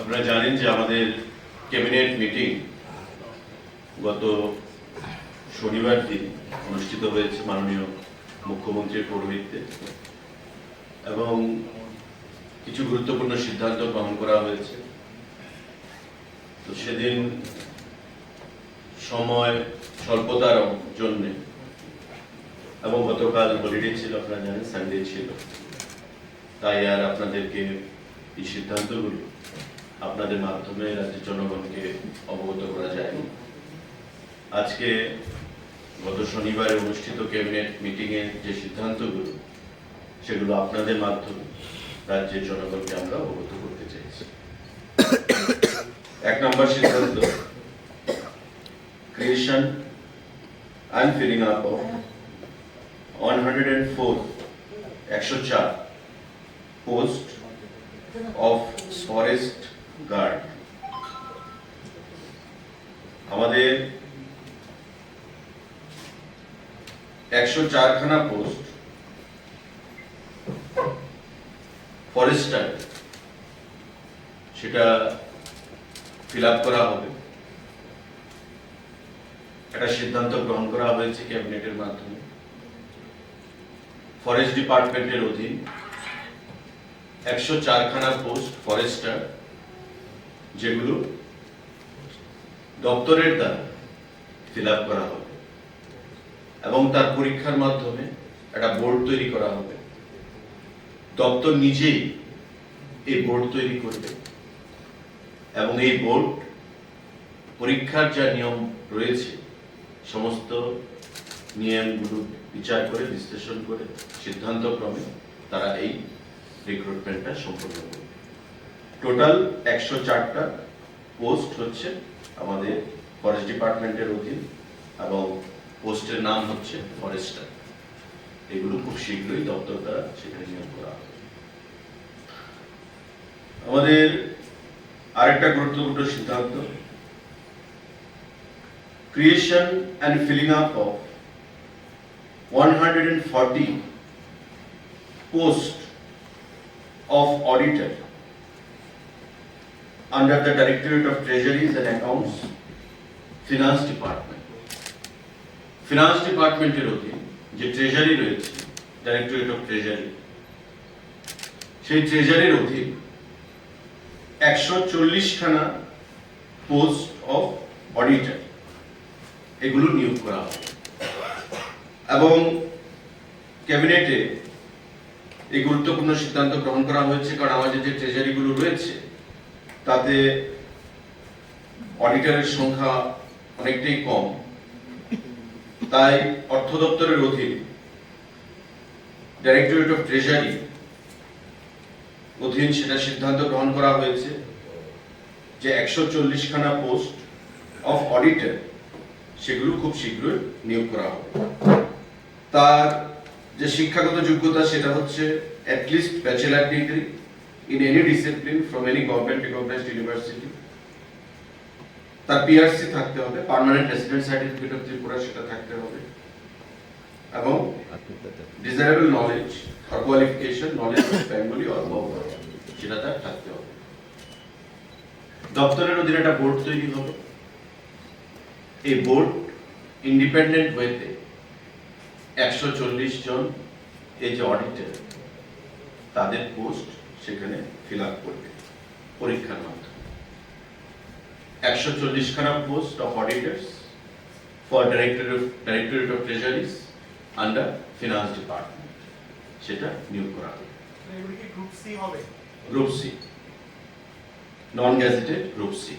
আপনারা জানেন যে আমাদের ক্যাবিনেট মিটিং গত শনিবার দিন অনুষ্ঠিত হয়েছে মাননীয় মুখ্যমন্ত্রীর পৌরোহিত্যে এবং কিছু গুরুত্বপূর্ণ সিদ্ধান্ত গ্রহণ করা হয়েছে। তো সেদিন সময় স্বল্পতার জন্য এবং গতকাল হলিডে ছিল, আপনারা জানেন সানডে ছিল, তাই আর আপনাদেরকে এই সিদ্ধান্তগুলো আপনাদের মাধ্যমে রাজ্যের জনগণকে অবগত করা যায়নি। আজকে গত শনিবারে অনুষ্ঠিত ক্যাবিনেট মিটিংয়ে যে সিদ্ধান্তগুলো সেগুলো আপনাদের মাধ্যমে রাজ্যের জনগণকে আমরা অবগত করতে চাইছি। 1 নম্বর সিদ্ধান্ত, creation and filling up of 104 post of forest guard। আমাদের 104 খানা পোস্ট ফরেস্টার সেটা ফিল আপ করা হবে। একটা সিদ্ধান্ত গ্রহণ করা হয়েছে ক্যাবিনেটের মাধ্যমে। ফরেস্ট ডিপার্টমেন্টের অধীন 104 খানা পোস্ট ফরেস্টার, যেগুলো দপ্তরের দ্বারা ফিল আপ করা হবে এবং তার পরীক্ষার মাধ্যমে একটা বোর্ড তৈরি করা হবে। দপ্তর নিজেই এই বোর্ড তৈরি করবে এবং এই বোর্ড পরীক্ষার যা নিয়ম রয়েছে সমস্ত নিয়মগুলো বিচার করে বিশ্লেষণ করে সিদ্ধান্ত ক্রমে তারা এই রিক্রুটমেন্টটা সম্পন্ন করবে। টোটাল 104টা পোস্ট হচ্ছে আমাদের ফরেস্ট ডিপার্টমেন্টের অধীন এবং পোস্টের নাম হচ্ছে ফরেস্টার। এগুলো খুব শীঘ্রই দপ্তর দ্বারা সেখানে নিয়োগ করা হবে। আমাদের আরেকটা গুরুত্বপূর্ণ সিদ্ধান্ত, creation and filling up of 140 posts of auditor under the Directorate of Treasuries and Accounts, Finance Department। Finance Department এর অধীন যে ট্রেজারি রয়েছে, Directorate of Treasury, সেই ট্রেজারির অধীন 140 খানা পোস্ট অফ অডিটর এগুলো নিয়োগ করা হবে এবং ক্যাবিনেটে এই গুরুত্বপূর্ণ সিদ্ধান্ত গ্রহণ করা হয়েছে কারণ আমাদের যে ট্রেজারিগুলো রয়েছে তাতে অডিটরের সংখ্যা অনেকটাই কম। তাই অর্থ দপ্তরের অধীন ডাইরেক্টরেট অফ ট্রেজারি অধীন সেটা সিদ্ধান্ত গ্রহণ করা হয়েছে যে 140 খানা পোস্ট অফ অডিটর সেগুলো খুব শীঘ্রই নিয়োগ করা হবে। তার যে শিক্ষাগত যোগ্যতা সেটা হচ্ছে at least bachelor degree in any discipline from any government recognized university. তার পিআরসি থাকতে হবে, permanent resident certificate of Tripura সেটা থাকতে হবে এবং desirable knowledge or qualification knowledge of Bengali or Bangla সেটা তার থাকতে হবে। দপ্তরের অধীনে একটা বোর্ড তৈরি হবে। এই বোর্ড ইন্ডিপেন্ডেন্ট ওয়েতে 140 জন এই যে অডিটর তাদের পোস্ট সেখানে ফিল আপ করবে পরীক্ষার মাধ্যমে। 140 খানা post of auditors for directorate of treasuries under finance department সেটা নিয়োগ করা হবে। এগুলো কি গ্রুপ সি হবে? Group C, non gazetted group C.